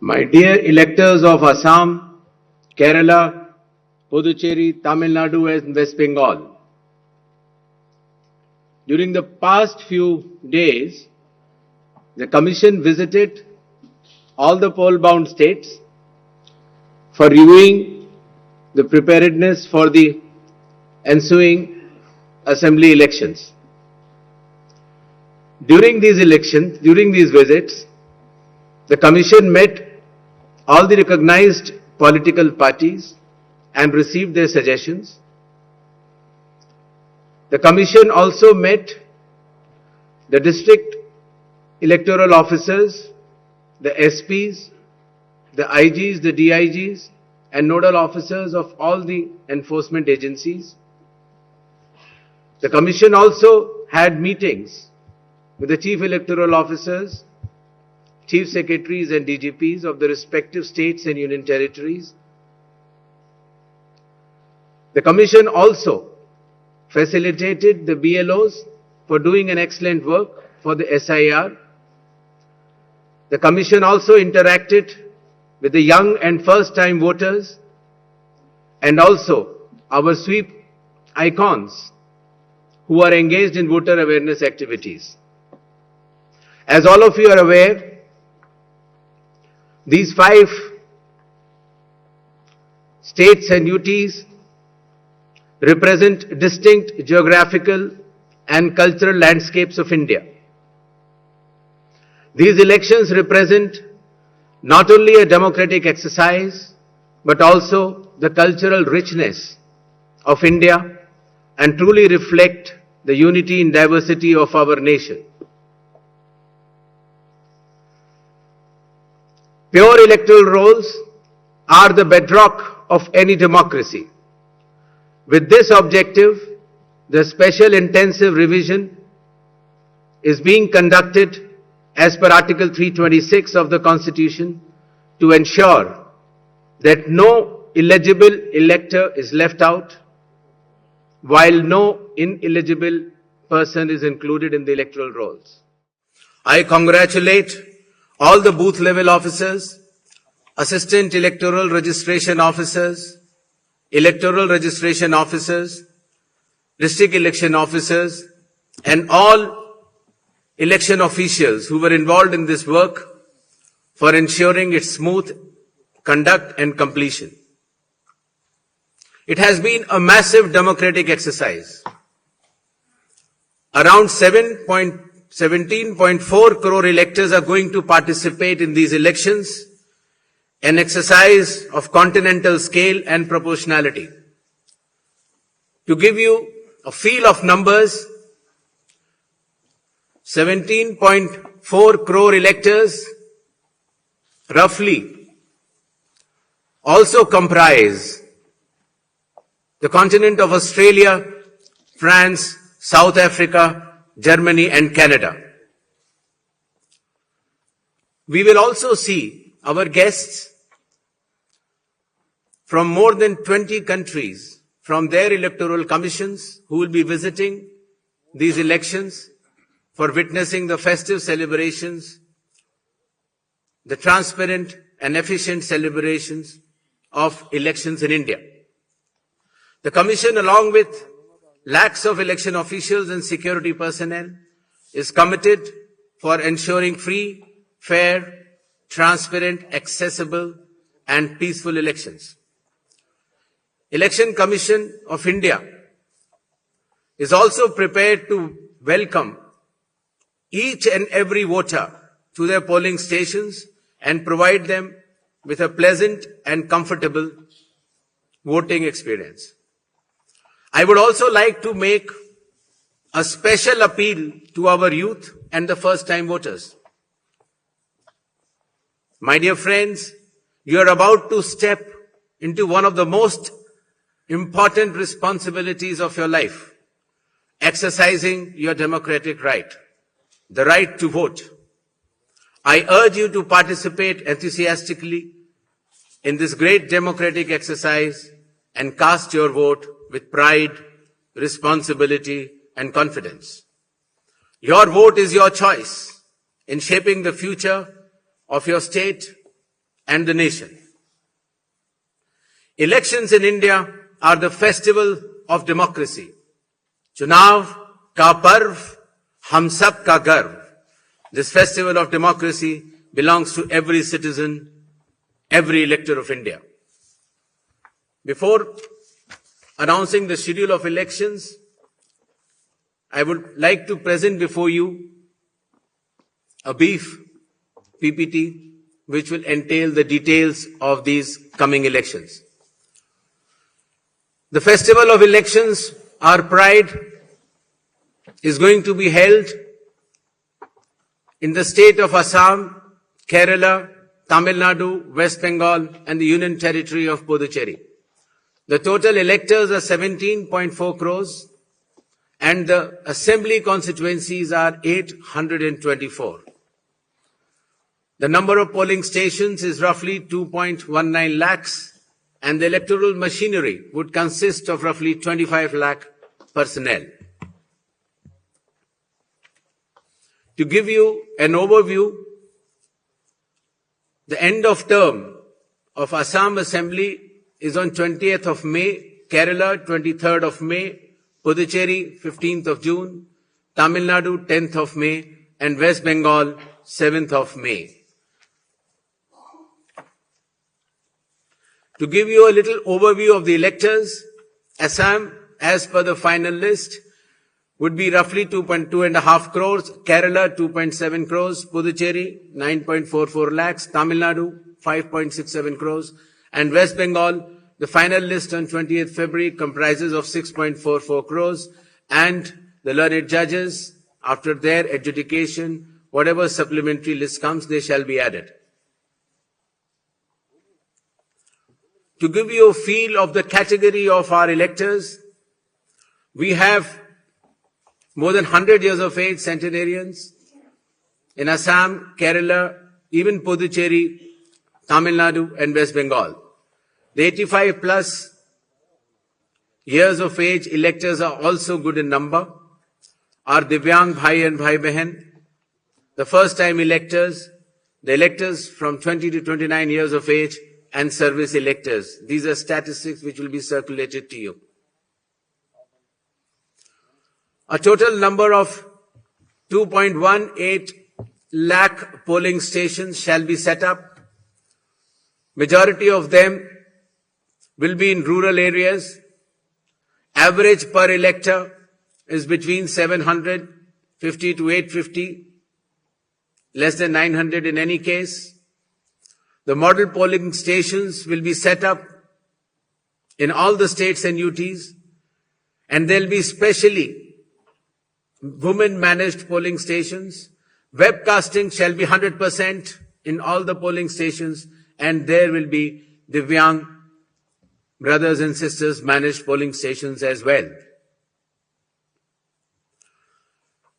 My dear electors of Assam, Kerala, Puducherry, Tamil Nadu and West Bengal, during the past few days, the Commission visited all the poll-bound states for reviewing the preparedness for the ensuing assembly elections. During these visits, the Commission met all the recognized political parties and received their suggestions. The Commission also met the district electoral officers, the SPs, the IGs, the DIGs, and nodal officers of all the enforcement agencies. The Commission also had meetings with the chief electoral officers, chief secretaries and DGPs of the respective states and union territories. The Commission also facilitated the BLOs for doing an excellent work for the SIR. The Commission also interacted with the young and first-time voters and also our sweep icons who are engaged in voter awareness activities. As all of you are aware, these 5 states and UTs represent distinct geographical and cultural landscapes of India. These elections represent not only a democratic exercise, but also the cultural richness of India and truly reflect the unity and diversity of our nation. Pure electoral rolls are the bedrock of any democracy. With this objective, the special intensive revision is being conducted as per Article 326 of the Constitution to ensure that no illegible elector is left out, while no ineligible person is included in the electoral rolls. I congratulate all the booth level officers, assistant electoral registration officers, district election officers, and all election officials who were involved in this work for ensuring its smooth conduct and completion. It has been a massive democratic exercise. Around 17.4 crore electors are going to participate in these elections, an exercise of continental scale and proportionality. To give you a feel of numbers, 17.4 crore electors roughly also comprise the continent of Australia, France, South Africa, Germany and Canada. We will also see our guests from more than 20 countries from their electoral commissions who will be visiting these elections for witnessing the festive celebrations, the transparent and efficient celebrations of elections in India. The Commission, along with lakhs of election officials and security personnel, is committed for ensuring free, fair, transparent, accessible and peaceful elections. Election Commission of India is also prepared to welcome each and every voter to their polling stations and provide them with a pleasant and comfortable voting experience. I would also like to make a special appeal to our youth and the first-time voters. My dear friends, you are about to step into one of the most important responsibilities of your life, exercising your democratic right, the right to vote. I urge you to participate enthusiastically in this great democratic exercise and cast your vote with pride, responsibility, and confidence. Your vote is your choice in shaping the future of your state, and the nation. Elections in India are the festival of democracy. Chunav ka parv, hum sab ka garv. This festival of democracy belongs to every citizen, every elector of India. Before announcing the schedule of elections, I would like to present before you a brief PPT which will entail the details of these coming elections. The festival of elections, our pride, is going to be held in the state of Assam, Kerala, Tamil Nadu, West Bengal, and the Union Territory of Puducherry. The total electors are 17.4 crores, and the assembly constituencies are 824. The number of polling stations is roughly 2.19 lakhs, and the electoral machinery would consist of roughly 25 lakh personnel. To give you an overview, the end of term of Assam Assembly is on 20th of May, Kerala 23rd of May, Puducherry 15th of June, Tamil Nadu 10th of May, and West Bengal 7th of May. To give you a little overview of the electors, Assam, as per the final list, would be roughly 2.5 crores, Kerala 2.7 crores, Puducherry 9.44 lakhs, Tamil Nadu 5.67 crores, and West Bengal, the final list on 20th February comprises of 6.44 crores, and the learned judges, after their adjudication, whatever supplementary list comes, they shall be added. To give you a feel of the category of our electors, we have more than 100 years of age centenarians in Assam, Kerala, even Puducherry, Tamil Nadu, and West Bengal. The 85 plus years of age electors are also good in number. Our Divyang Bhai and Bhai Behan, the first time electors, the electors from 20 to 29 years of age, and service electors. These are statistics which will be circulated to you. A total number of 2.18 lakh polling stations shall be set up. Majority of them will be in rural areas. Average per elector is between 750 to 850, less than 900 in any case. The model polling stations will be set up in all the states and UTs, and there will be specially women-managed polling stations. Webcasting shall be 100% in all the polling stations, and there will be Divyang brothers and sisters managed polling stations as well.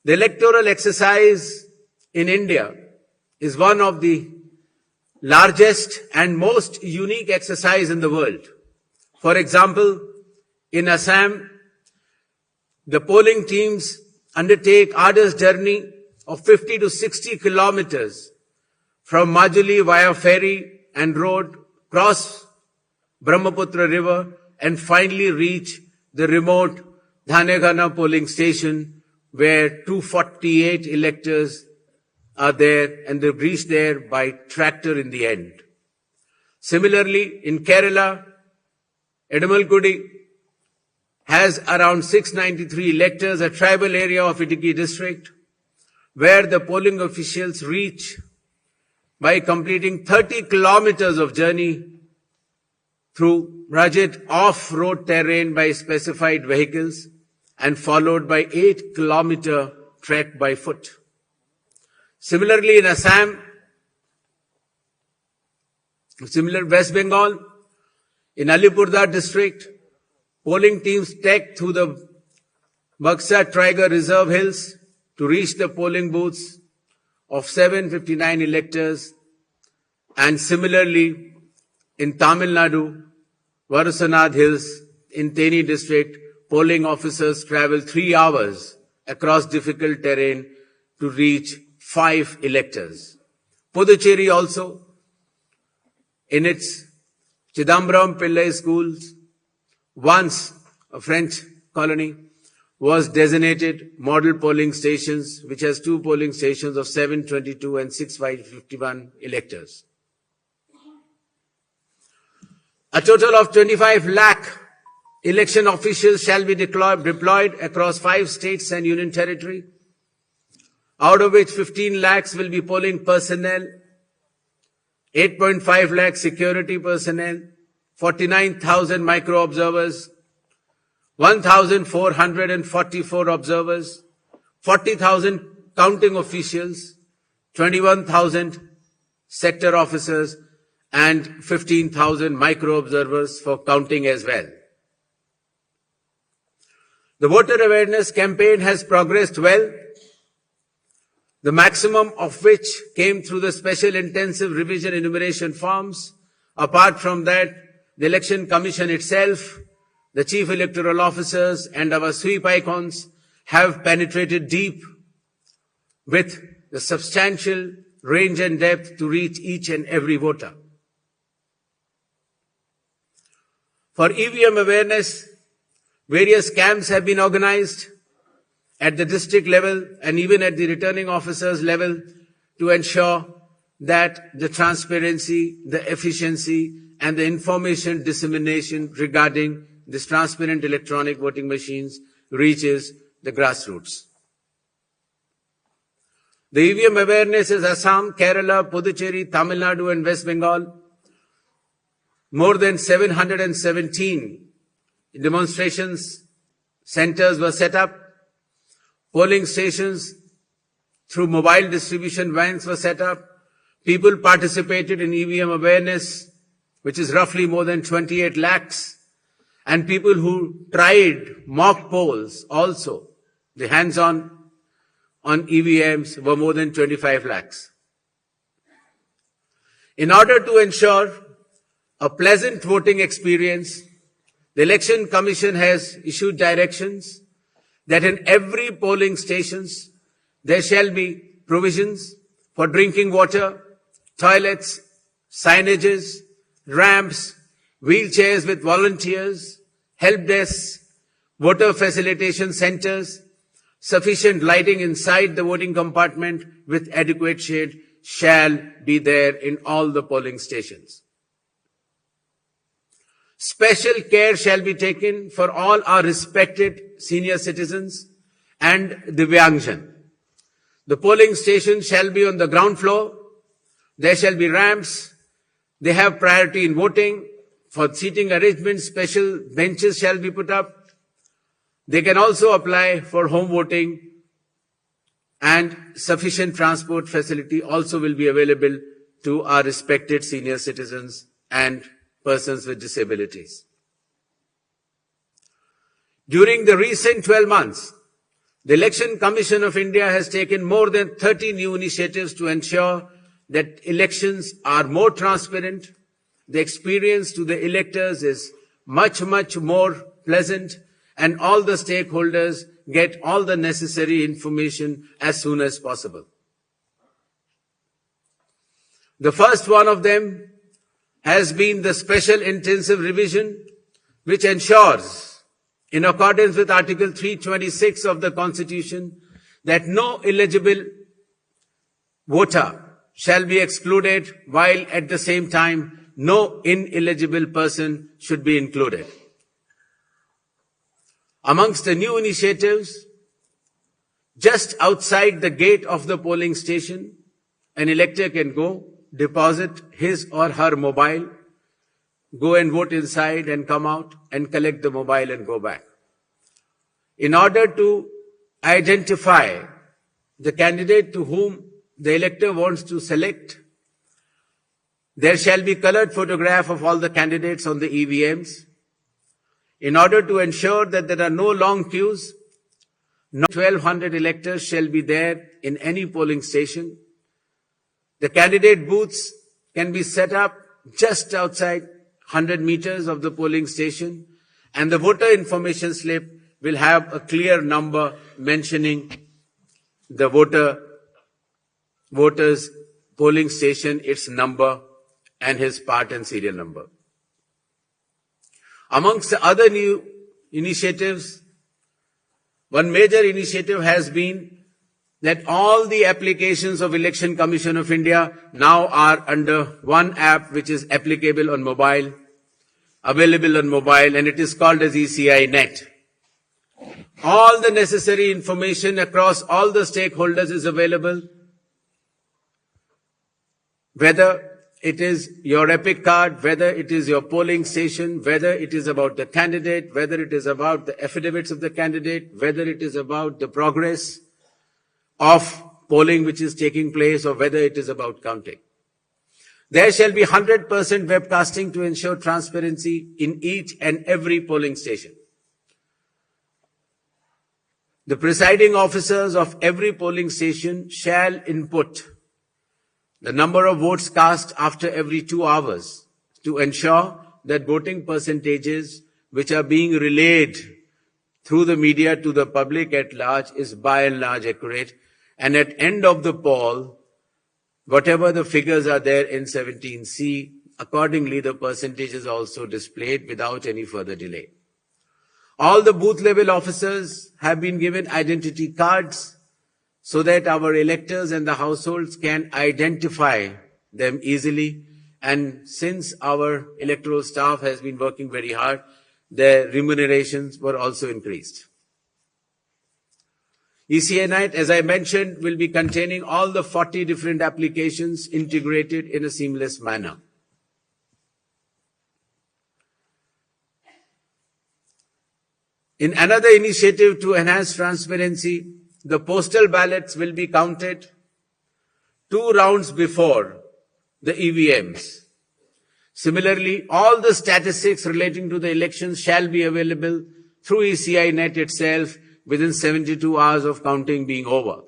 The electoral exercise in India is one of the largest and most unique exercise in the world. For example, in Assam, the polling teams undertake arduous journey of 50 to 60 kilometers from Majuli via ferry and road, cross Brahmaputra river, and finally reach the remote Dhanegana polling station where 248 electors are there, and they reach there by tractor in the end. Similarly, in Kerala, Edamalgudi has around 693 electors, a tribal area of Idukki district, where the polling officials reach by completing 30 kilometers of journey through rugged off-road terrain by specified vehicles, and followed by 8-kilometer trek by foot. Similarly, in Assam, West Bengal, in Alipurduar district, polling teams trek through the Baksa Tiger Reserve Hills to reach the polling booths of 759 electors. And similarly, in Tamil Nadu, Varusanad Hills, in Theni district, polling officers travel 3 hours across difficult terrain to reach 5 electors. Puducherry also, in its Chidambaram Pillai schools, once a French colony, was designated model polling stations, which has 2 polling stations of 722 and 651 electors. A total of 25 lakh election officials shall be deployed across 5 states and union territory, out of which 15 lakhs will be polling personnel, 8.5 lakh security personnel, 49,000 micro-observers, 1,444 observers, 40,000 counting officials, 21,000 sector officers, and 15,000 micro-observers for counting as well. The voter awareness campaign has progressed well, the maximum of which came through the special intensive revision enumeration forms. Apart from that, the Election Commission itself, the Chief Electoral Officers and our sweep icons have penetrated deep with the substantial range and depth to reach each and every voter. For EVM awareness, various camps have been organized at the district level and even at the returning officers level to ensure that the transparency, the efficiency, and the information dissemination regarding this transparent electronic voting machines reaches the grassroots. The EVM awareness is Assam, Kerala, Puducherry, Tamil Nadu, and West Bengal. More than 717 demonstrations centers were set up. Polling stations through mobile distribution vans were set up. People participated in EVM awareness, which is roughly more than 28 lakhs. And people who tried mock polls also, the hands-on on EVMs were more than 25 lakhs. In order to ensure a pleasant voting experience, the Election Commission has issued directions that in every polling stations there shall be provisions for drinking water, toilets, signages, ramps, wheelchairs with volunteers, help desks, voter facilitation centers, sufficient lighting inside the voting compartment with adequate shade shall be there in all the polling stations. Special care shall be taken for all our respected senior citizens and Divyangjan. The polling station shall be on the ground floor. There shall be ramps. They have priority in voting. For seating arrangements, special benches shall be put up. They can also apply for home voting, and sufficient transport facility also will be available to our respected senior citizens and persons with disabilities. During the recent 12 months, the Election Commission of India has taken more than 30 new initiatives to ensure that elections are more transparent. The experience to the electors is much more pleasant, and all the stakeholders get all the necessary information as soon as possible. The first one of them has been the special intensive revision, which ensures, in accordance with Article 326 of the Constitution, that no eligible voter shall be excluded, while at the same time no ineligible person should be included. Amongst the new initiatives, just outside the gate of the polling station, an elector can go, deposit his or her mobile, go and vote inside and come out and collect the mobile and go back. In order to identify the candidate to whom the elector wants to select, there shall be colored photograph of all the candidates on the EVMs. In order to ensure that there are no long queues, 1,200 electors shall be there in any polling station. The candidate booths can be set up just outside 100 meters of the polling station, and the voter information slip will have a clear number mentioning the voter's polling station, its number, and his part and serial number. Amongst the other new initiatives, one major initiative has been that all the applications of Election Commission of India now are under one app which is applicable on mobile, available on mobile, and it is called as ECI Net. All the necessary information across all the stakeholders is available, whether it is your epic card, whether it is your polling station, whether it is about the candidate, whether it is about the affidavits of the candidate, whether it is about the progress of polling which is taking place, or whether it is about counting. There shall be 100% webcasting to ensure transparency in each and every polling station. The presiding officers of every polling station shall input the number of votes cast after every 2 hours to ensure that voting percentages which are being relayed through the media to the public at large is by and large accurate. And at end of the poll, whatever the figures are there in 17C, accordingly the percentage is also displayed without any further delay. All the booth level officers have been given identity cards so that our electors and the households can identify them easily. And since our electoral staff has been working very hard, their remunerations were also increased. ECINET, as I mentioned, will be containing all the 40 different applications integrated in a seamless manner. In another initiative to enhance transparency, the postal ballots will be counted 2 rounds before the EVMs. Similarly, all the statistics relating to the elections shall be available through ECI Net itself within 72 hours of counting being over.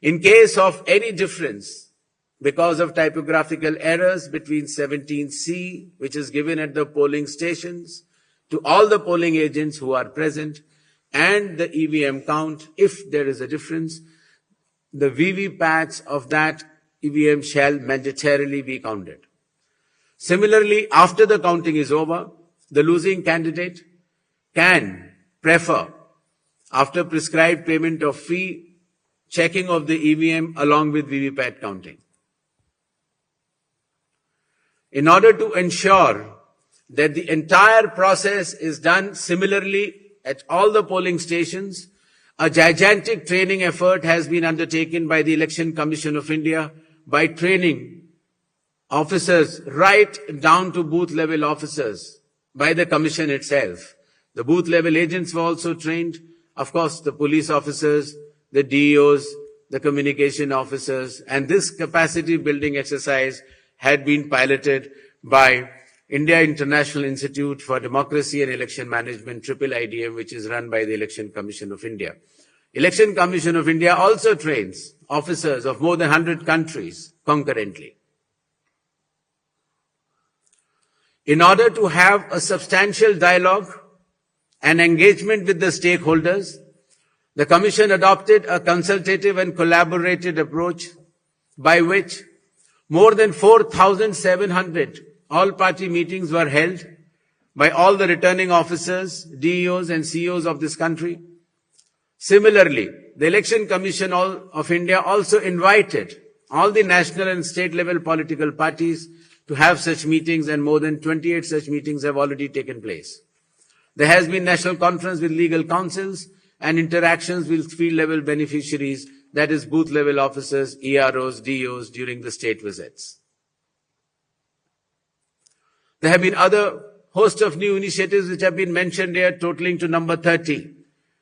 In case of any difference because of typographical errors between 17C, which is given at the polling stations, to all the polling agents who are present, and the EVM count, if there is a difference, the VVPATs of that EVM shall mandatorily be counted. Similarly, after the counting is over, the losing candidate can prefer, after prescribed payment of fee, checking of the EVM along with VVPAT counting. In order to ensure that the entire process is done similarly at all the polling stations, a gigantic training effort has been undertaken by the Election Commission of India by training officers right down to booth level officers by the Commission itself. The booth level agents were also trained, of course, the police officers, the DEOs, the communication officers, and this capacity building exercise had been piloted by India International Institute for Democracy and Election Management, IIIDM, which is run by the Election Commission of India. Election Commission of India also trains officers of more than 100 countries concurrently. In order to have a substantial dialogue and engagement with the stakeholders, the Commission adopted a consultative and collaborative approach by which more than 4,700 all-party meetings were held by all the returning officers, DEOs and CEOs of this country. Similarly, the Election Commission of India also invited all the national and state level political parties to have such meetings, and more than 28 such meetings have already taken place. There has been national conference with legal councils and interactions with field level beneficiaries, that is booth level officers, EROs, DEOs during the state visits. There have been other host of new initiatives which have been mentioned here, totaling to number 30.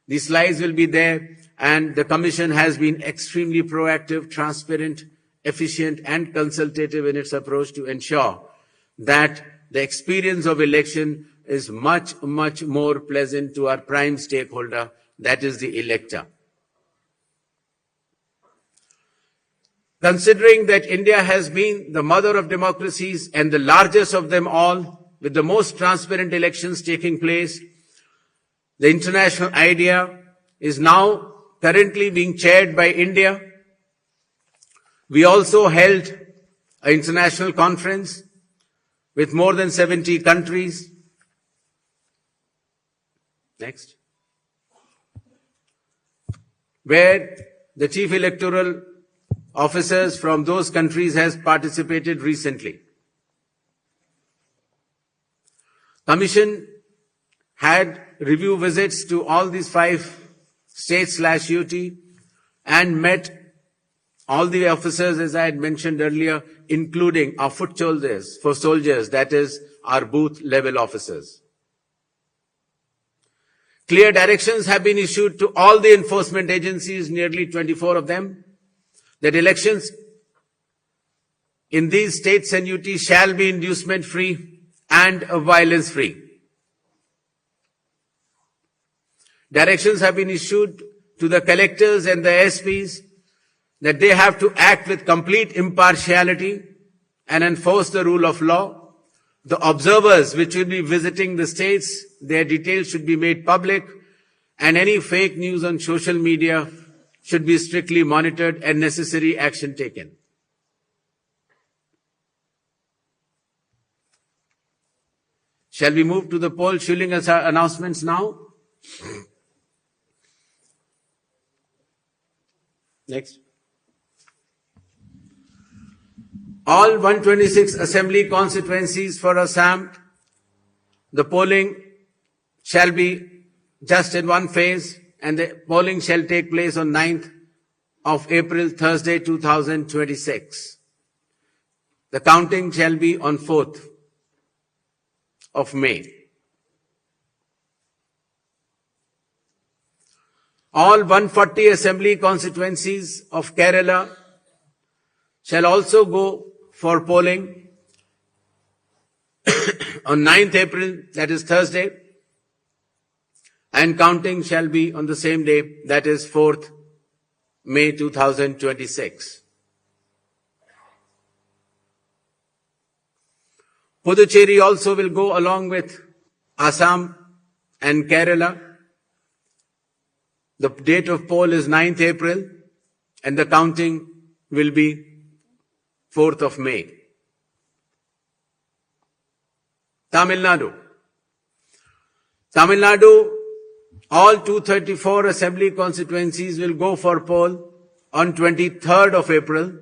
These slides will be there, and the Commission has been extremely proactive, transparent, efficient and consultative in its approach to ensure that the experience of election is much, much more pleasant to our prime stakeholder, that is the elector. Considering that India has been the mother of democracies and the largest of them all, with the most transparent elections taking place, the international idea is now currently being chaired by India. We also held an international conference with more than 70 countries. Next. Where the chief electoral officers from those countries has participated recently. Commission had review visits to all these 5 states/UT and met all the officers, as I had mentioned earlier, including our foot soldiers, that is, our booth level officers. Clear directions have been issued to all the enforcement agencies, nearly 24 of them, that elections in these states and UT shall be inducement free and violence free. Directions have been issued to the collectors and the SPs that they have to act with complete impartiality and enforce the rule of law. The observers which will be visiting the states, their details should be made public, and any fake news on social media should be strictly monitored and necessary action taken. Shall we move to the poll shilling announcements now? Next. All 126 assembly constituencies for Assam, the polling shall be just in one phase, and the polling shall take place on 9th of April, Thursday, 2026. The counting shall be on 4th of May. All 140 assembly constituencies of Kerala shall also go for polling on 9th April, that is Thursday, and counting shall be on the same day, that is 4th May 2026. Puducherry also will go along with Assam and Kerala. The date of poll is 9th April and the counting will be 4th of May. Tamil Nadu. Tamil Nadu, all 234 assembly constituencies will go for poll on 23rd of April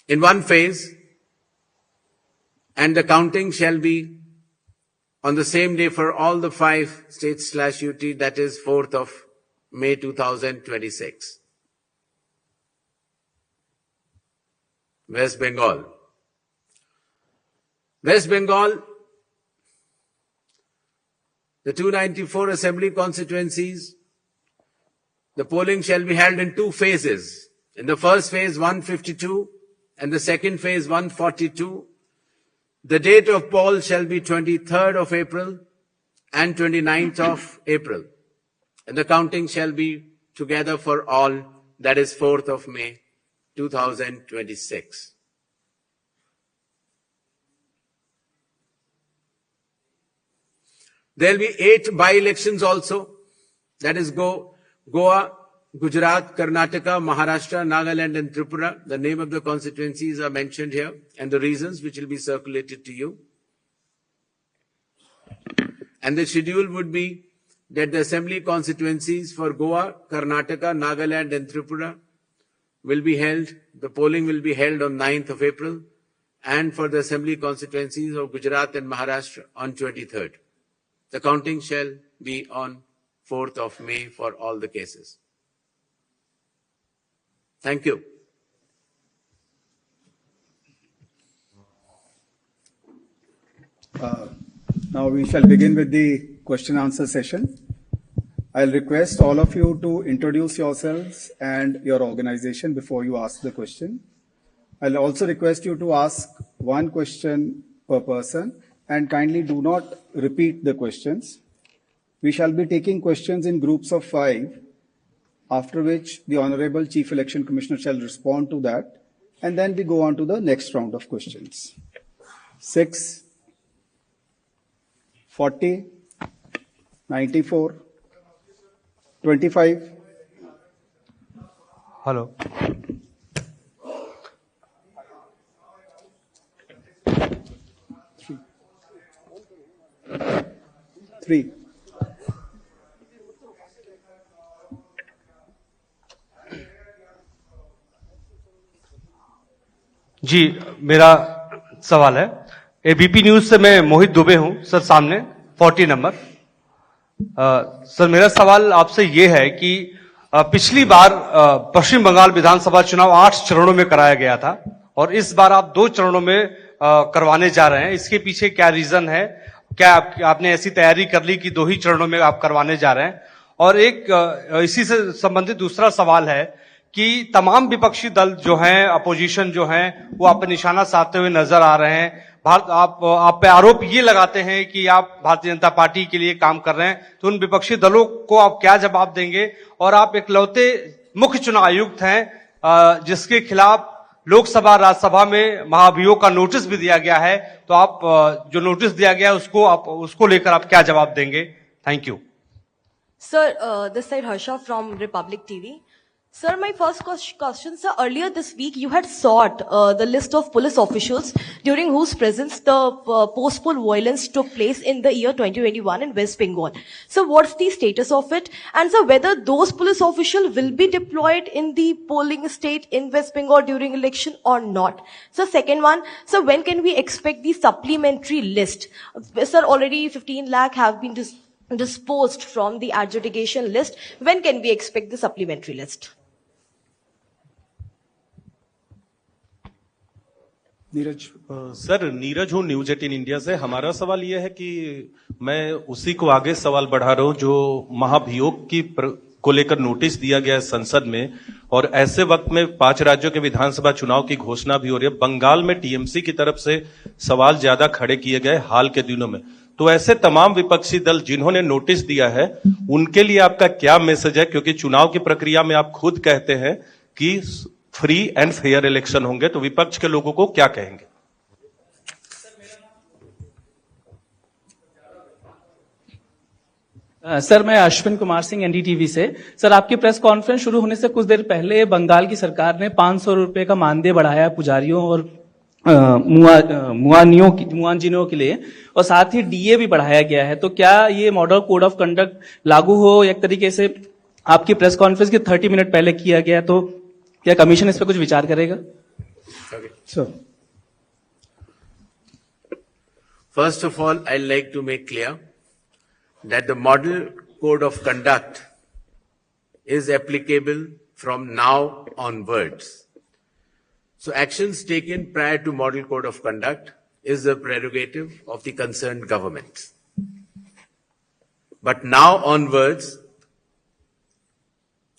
in one phase, and the counting shall be on the same day for all the 5 states/UT, that is 4th of May 2026. West Bengal. West Bengal, the 294 assembly constituencies, the polling shall be held in 2 phases. In the first phase, 152, and the second phase, 142. The date of poll shall be 23rd of April and 29th of April. And the counting shall be together for all, that is 4th of May 2026. There will be 8 by-elections also, that is Goa, Gujarat, Karnataka, Maharashtra, Nagaland and Tripura. The name of the constituencies are mentioned here and the reasons which will be circulated to you. And the schedule would be that the assembly constituencies for Goa, Karnataka, Nagaland and Tripura will be held, the polling will be held on 9th of April, and for the assembly constituencies of Gujarat and Maharashtra on 23rd. The counting shall be on 4th of May for all the cases. Thank you. Now we shall begin with the question answer session. I'll request all of you to introduce yourselves and your organization before you ask the question. I'll also request you to ask one question per person and kindly do not repeat the questions. We shall be taking questions in groups of 5, after which the Honorable Chief Election Commissioner shall respond to that, and then we go on to the next round of questions. 6, 40, 94, 25. Hello. 3. जी, मेरा सवाल है, ABP news से मैं मोहित दुबे हूं sir, सामने 40 number. Sir मेरा सवाल आपसे ये है कि पिछली बार पश्चिम बंगाल विधानसभा चुनाव 8 चरणों में कराया गया था और इस बार आप 2 चरणों में करवाने जा रहे हैं। इसके पीछे क्या रीजन है? क्या आपने ऐसी तैयारी कर ली कि 2 ही चरणों में आप करवाने जा रहे हैं? और एक इसी से संबंधित दूसरा सवाल है कि तमाम विपक्षी दल जो हैं, अपोजिशन जो हैं, वो आप पे निशाना साधते हुए नजर आ रहे हैं। आप पे आरोप ये लगाते हैं कि आप भारतीय जनता पार्टी के लिए काम कर रहे हैं, तो उन विपक्षी दलों को आप क्या जवाब देंगे? और आप इकलौते मुख्य चुनाव आयुक्त हैं जिसके खिलाफ लोकसभा राज्यसभा में महाभियोग का नोटिस भी दिया गया है, तो आप जो नोटिस दिया गया है उसको लेकर आप क्या जवाब देंगे? Thank you sir. This side Harsha from Republic TV. Sir, my first question, sir, earlier this week you had sought the list of police officials during whose presence the post-poll violence took place in the year 2021 in West Bengal. So what's the status of it? And sir, whether those police officials will be deployed in the polling state in West Bengal during election or not? So second one, sir, when can we expect the supplementary list? Sir, already 15 lakh have been disposed from the adjudication list. When can we expect the supplementary list? Neeraj. Sir, Neeraj हूं news 18 India से। हमारा सवाल यह है कि मैं उसी को आगे सवाल बढ़ा रहा हूं जो महाभियोग को लेकर नोटिस दिया गया है संसद में, और ऐसे वक्त में 5 राज्यों के विधानसभा चुनाव की घोषणा भी हो रही है। बंगाल में टीएमसी की तरफ से सवाल ज्यादा खड़े किए गए हाल के दिनों में, तो ऐसे तमाम विपक्षी दल जिन्होंने नोटिस दिया है उनके लिए आपका क्या मैसेज है? क्योंकि चुनाव की प्रक्रिया में आप खुद कहते हैं कि फ्री एंड फेयर इलेक्शन होंगे, तो विपक्ष के लोगों को क्या कहेंगे? सर, मैं अश्विन कुमार सिंह एनडीटीवी से। सर, आपकी प्रेस कॉन्फ्रेंस शुरू होने से कुछ देर पहले बंगाल की सरकार ने 500 रुपए का मानदेय बढ़ाया पुजारियों और मुआजिनों के लिए, और साथ ही डीए भी बढ़ाया गया है। तो क्या ये मॉडल कोड ऑफ कंडक्ट लागू हो एक तरीके से आपकी प्रेस कॉन्फ्रेंस के 30 मिनट पहले किया गया, तो क्या कमीशन इस पर कुछ विचार करेगा? First of all, I'd like to make clear that the model code of conduct is applicable from now onwards. So actions taken prior to model code of conduct is the prerogative of the concerned government. But now onwards,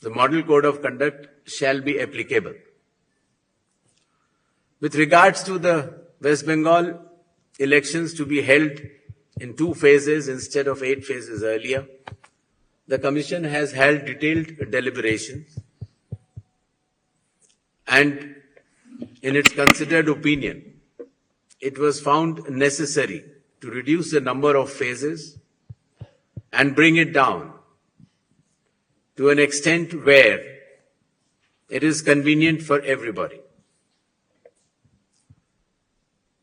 the model code of conduct shall be applicable. With regards to the West Bengal elections to be held in 2 phases instead of 8 phases earlier, the Commission has held detailed deliberations, and in its considered opinion, it was found necessary to reduce the number of phases and bring it down to an extent where it is convenient for everybody.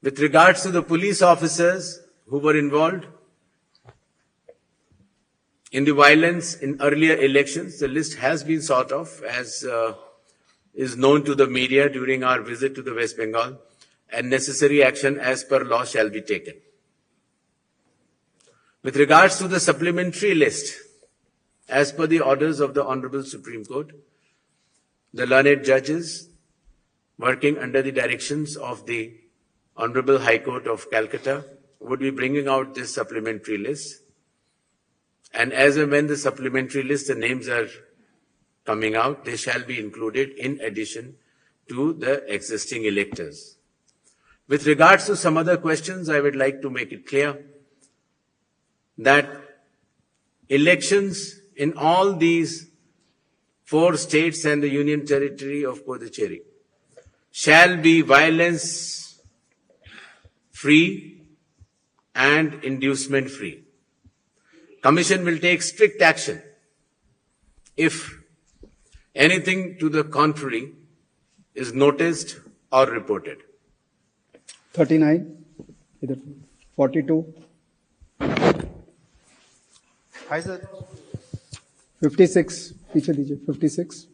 With regards to the police officers who were involved in the violence in earlier elections, the list has been sought of, as is known to the media during our visit to the West Bengal, and necessary action as per law shall be taken. With regards to the supplementary list, as per the orders of the Honorable Supreme Court, the learned judges working under the directions of the Honorable High Court of Calcutta would be bringing out this supplementary list. And as and when the supplementary list, the names are coming out, they shall be included in addition to the existing electors. With regards to some other questions, I would like to make it clear that elections in all these 4 states and the Union Territory of Puducherry shall be violence-free and inducement-free. Commission will take strict action if anything to the contrary is noticed or reported. 39, 42. Hi sir. 56 पीछे दीजिए 56।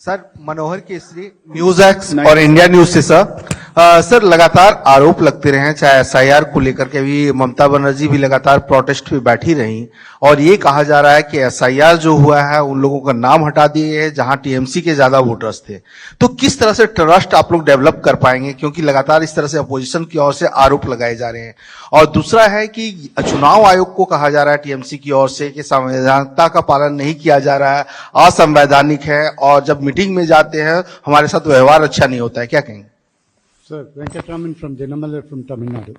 Sir मनोहर Kesari news x और India news से sir. Sir लगातार आरोप लगते रहे हैं, चाहे एसआईआर को लेकर के भी ममता बनर्जी भी लगातार प्रोटेस्ट पे बैठी रही और ये कहा जा रहा है कि एसआईआर जो हुआ है उन लोगों का नाम हटा दिए गए जहां टीएमसी के ज्यादा वोटर्स थे। तो किस तरह से ट्रस्ट आप लोग डेवलप कर पाएंगे, क्योंकि लगातार इस तरह से अपोजिशन की ओर से आरोप लगाए जा रहे हैं। और दूसरा है कि चुनाव आयोग को कहा जा रहा है टीएमसी की ओर से कि संवैधानिकता का पालन नहीं किया जा रहा है, असंवैधानिक है और जब मीटिंग में जाते हैं हमारे साथ व्यवहार अच्छा नहीं होता है, क्या कहेंगे? Sir, Venkataraman from Dinamala from Tamil Nadu.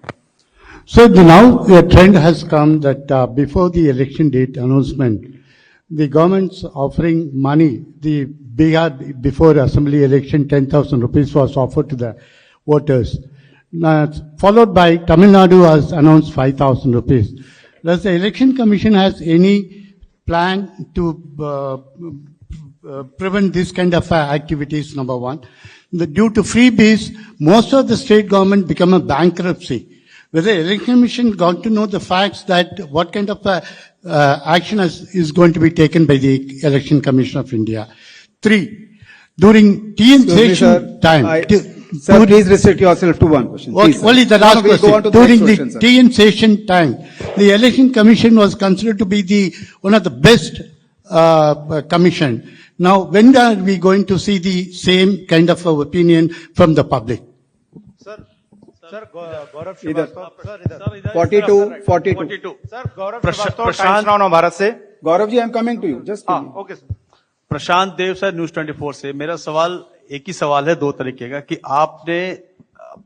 So now the trend has come that before the election date announcement, the government's offering money. The Bihar before assembly election 10,000 rupees was offered to the voters. Followed by Tamil Nadu has announced 5,000 rupees. Does the election commission has any plan to prevent this kind of activities? Number one. Due to freebies, most of the state government become a bankruptcy. Whether the election commission got to know the facts that what kind of action is going to be taken by the election commission of India. 3, during TN session time. Sir, please restrict yourself to one question. Please, only the last we'll go on question. to the During next the question, sir. TN session time, the election commission was considered to be the one of the best commission. Now, when are we going to see the same kind of opinion from the public? Sir Gaurav इधर Srivastava 42 sir Gaurav Srivastava Times Now Bharat से। Gaurav ji, I am coming to you just. Okay sir. Prashant Dev sir News 24 से। मेरा सवाल एक ही सवाल है, दो तरीके का, कि आपने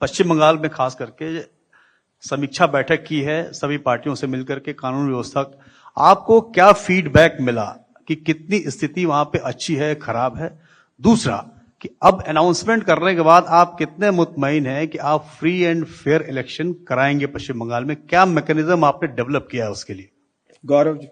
पश्चिम बंगाल में खास करके समीक्षा बैठक की है सभी पार्टियों से मिलकर के कानून व्यवस्था, आपको क्या फीडबैक मिला कि कितनी स्थिति वहां पे अच्छी है, खराब है? दूसरा कि अब अनाउंसमेंट करने के बाद आप कितने मुतमईन हैं कि आप फ्री एंड फेयर इलेक्शन कराएंगे पश्चिम बंगाल में? क्या मैकेनिज्म आपने डेवलप किया है उसके लिए? गौरव जी।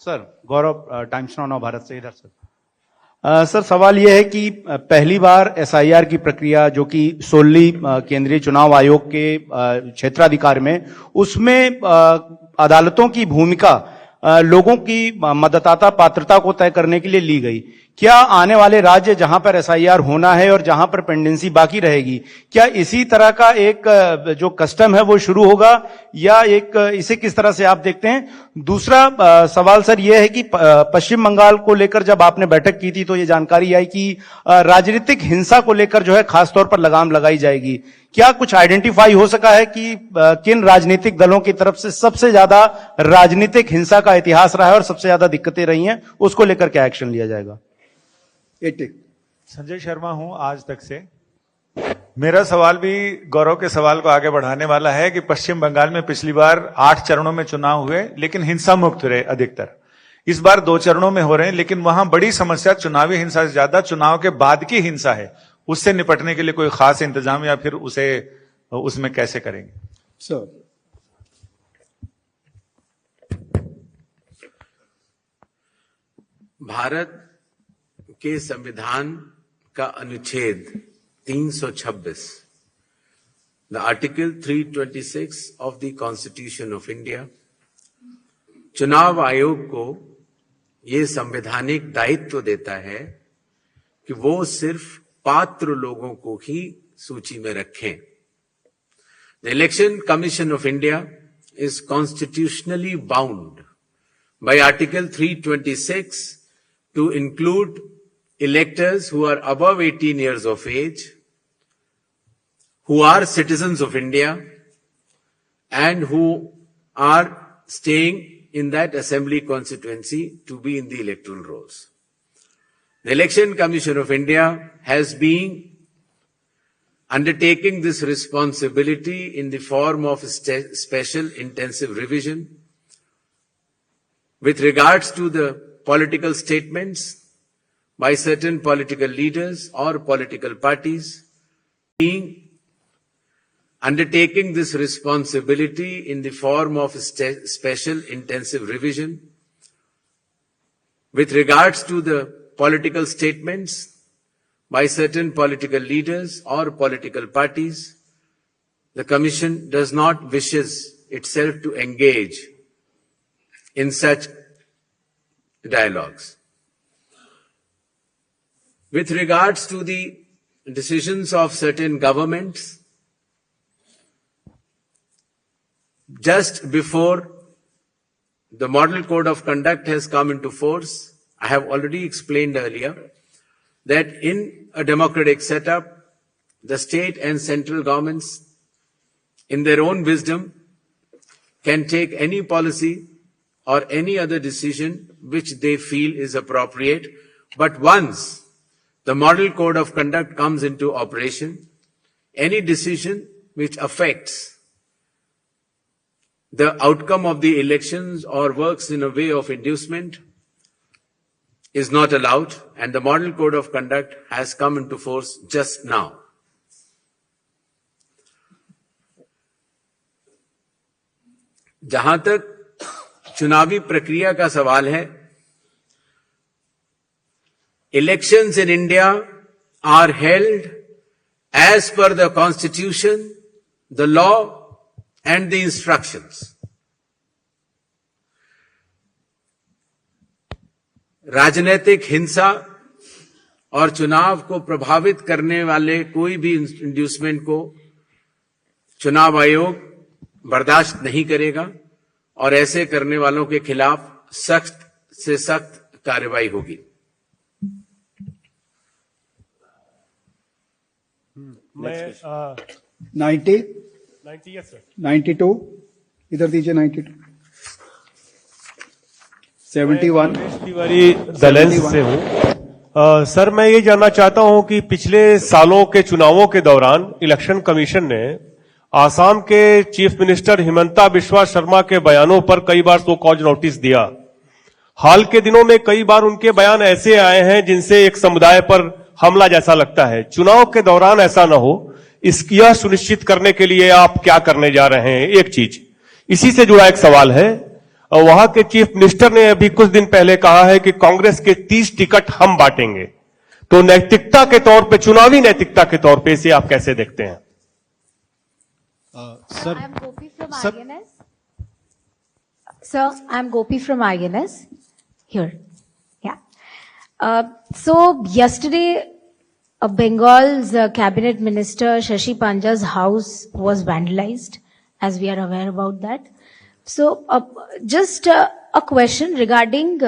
सर गौरव टाइम्स नाउ भारत से। इधर सर सर सवाल यह है कि पहली बार एसआईआर की प्रक्रिया जो कि सोली केंद्रीय चुनाव आयोग के क्षेत्राधिकार में, उसमें अदालतों की भूमिका लोगों की मतदाता पात्रता को तय करने के लिए ली गई। क्या आने वाले राज्य जहां पर एसआईआर होना है और जहां पर पेंडेंसी बाकी रहेगी, क्या इसी तरह का एक जो कस्टम है वो शुरू होगा या एक इसे किस तरह से आप देखते हैं? दूसरा सवाल सर ये है कि पश्चिम बंगाल को लेकर जब आपने बैठक की थी तो ये जानकारी आई कि राजनीतिक हिंसा को लेकर जो है खासतौर पर लगाम लगाई जाएगी। क्या कुछ आइडेंटिफाई हो सका है कि किन राजनीतिक दलों की तरफ से सबसे ज्यादा राजनीतिक हिंसा का इतिहास रहा है और सबसे ज्यादा दिक्कतें रही हैं, उसको लेकर क्या एक्शन लिया जाएगा? संजय शर्मा हूं आज तक से। मेरा सवाल भी गौरव के सवाल को आगे बढ़ाने वाला है कि पश्चिम बंगाल में पिछली बार 8 चरणों में चुनाव हुए लेकिन हिंसा मुक्त रहे अधिकतर। इस बार 2 चरणों में हो रहे हैं लेकिन वहां बड़ी समस्या चुनावी हिंसा से ज्यादा चुनाव के बाद की हिंसा है। उससे निपटने के लिए कोई खास इंतजाम या फिर उसमें कैसे करेंगे? सर भारत के संविधान का अनुच्छेद 326, the article 326 of the constitution of India, चुनाव आयोग को ये संवैधानिक दायित्व देता है कि वो सिर्फ पात्र लोगों को ही सूची में रखें। The election commission of India is constitutionally bound by article 326 to include electors who are above 18 years of age, who are citizens of India, and who are staying in that assembly constituency to be in the electoral rolls. The Election Commission of India has been undertaking this responsibility in the form of special intensive revision with regards to the political statements by certain political leaders or political parties, being undertaking this responsibility in the form of special intensive revision with regards to the political statements by certain political leaders or political parties. The Commission does not wishes itself to engage in such dialogues. With regards to the decisions of certain governments, just before the Model Code of Conduct has come into force, I have already explained earlier that in a democratic setup, the state and central governments, in their own wisdom, can take any policy or any other decision which they feel is appropriate. But once the Model Code of Conduct comes into operation, any decision which affects the outcome of the elections or works in a way of inducement is not allowed, and the Model Code of Conduct has come into force just now. जहां तक चुनावी प्रक्रिया का सवाल है, elections in India are held as per the Constitution, the law and the instructions. राजनीतिक हिंसा और चुनाव को प्रभावित करने वाले कोई भी इंड्यूसमेंट को चुनाव आयोग बर्दाश्त नहीं करेगा और ऐसे करने वालों के खिलाफ सख्त से सख्त कार्रवाई होगी. मैं 90 yes sir. 92 इधर दीजिए. 92 71 तिवारी दलेंस से हूँ. सर मैं ये जानना चाहता हूं कि पिछले सालों के चुनावों के दौरान इलेक्शन कमीशन ने आसाम के चीफ मिनिस्टर हिमंता बिस्वा शर्मा के बयानों पर कई बार सो कॉज नोटिस दिया. हाल के दिनों में कई बार उनके बयान ऐसे आए हैं जिनसे एक समुदाय पर हमला जैसा लगता है. चुनाव के दौरान ऐसा न हो, यह सुनिश्चित करने के लिए आप क्या करने जा रहे हैं? एक चीज इसी से जुड़ा एक सवाल है. वहां के चीफ मिनिस्टर ने अभी कुछ दिन पहले कहा है कि कांग्रेस के 30 टिकट हम बांटेंगे. तो नैतिकता के तौर पे, चुनावी नैतिकता के तौर पे इसे आप कैसे देखते हैं? Sir, I'm Gopi from INS. Sir, I'm Gopi from INS. Here. Yeah. So yesterday, Bengal's cabinet minister Shashi Panja's house was vandalized, as we are aware about that. So just a question regarding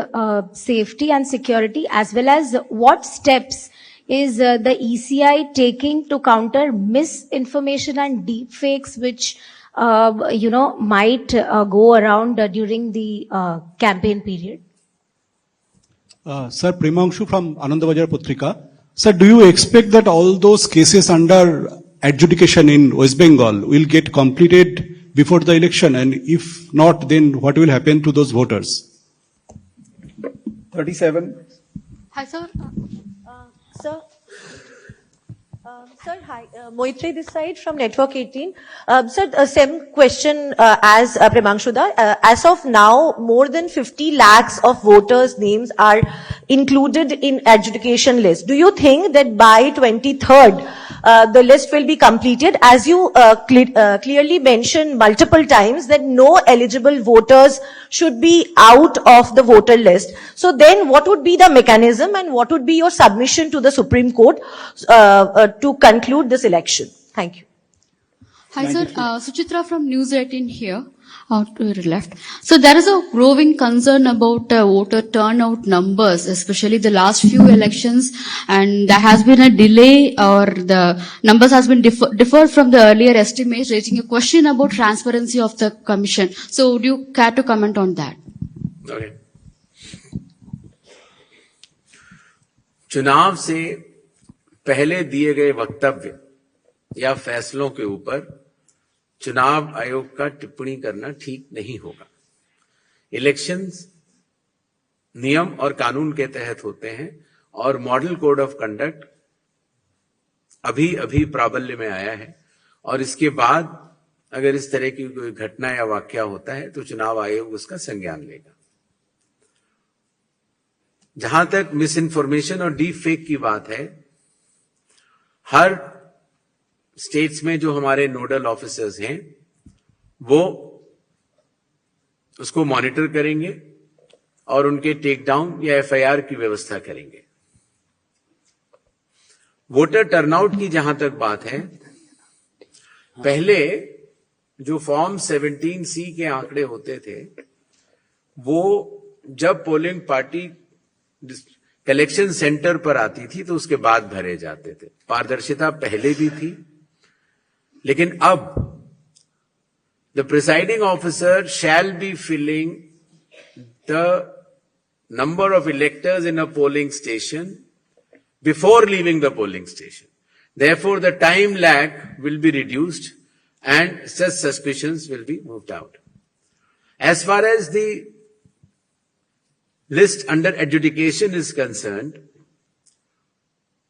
safety and security, as well as what steps is the ECI taking to counter misinformation and deepfakes, which might go around during the campaign period? Sir, Premanshu from Anandabajar Putrika. Sir, do you expect that all those cases under adjudication in West Bengal will get completed before the election? And if not, then what will happen to those voters? 37. Hi, sir. Sir, hi. Moitri this side from Network 18. Sir, same question as Premanshuda. As of now, more than 50 lakhs of voters' names are included in adjudication list. Do you think that by 23rd, the list will be completed? As you clearly mentioned multiple times that no eligible voters should be out of the voter list. So then what would be the mechanism and what would be your submission to the Supreme Court to conclude this election? Thank you. Hi sir, Suchitra from News 18 here. Out to your left. So there is a growing concern about voter turnout numbers, especially the last few elections, and there has been a delay or the numbers has been differed from the earlier estimates, raising a question about transparency of the commission. So would you care to comment on that? Okay. चुनाव से पहले दिए गए वक्तव्य या फैसलों के ऊपर चुनाव आयोग का टिप्पणी करना ठीक नहीं होगा. इलेक्शंस नियम और कानून के तहत होते हैं और मॉडल कोड ऑफ कंडक्ट अभी प्राबल्य में आया है और इसके बाद अगर इस तरह की कोई घटना या वाकया होता है तो चुनाव आयोग उसका संज्ञान लेगा. जहां तक मिस इन्फॉर्मेशन और डीप फेक की बात है, हर स्टेट्स में जो हमारे नोडल ऑफिसर्स हैं वो उसको मॉनिटर करेंगे और उनके टेक डाउन या एफआईआर की व्यवस्था करेंगे। वोटर टर्नआउट की जहां तक बात है, पहले जो फॉर्म 17C के आंकड़े होते थे, वो जब पोलिंग पार्टी कलेक्शन सेंटर पर आती थी तो उसके बाद भरे जाते थे। पारदर्शिता पहले भी थी, लेकिन अब the presiding officer shall be filling the number of electors in a polling station before leaving the polling station. Therefore, the time lag will be reduced and such suspicions will be moved out. As far as the list under adjudication is concerned,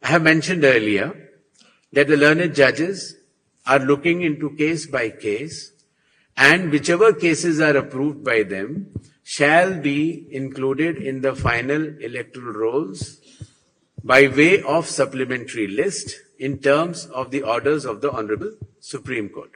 I have mentioned earlier that the learned judges are looking into case by case, and whichever cases are approved by them shall be included in the final electoral rolls by way of supplementary list in terms of the orders of the Honorable Supreme Court.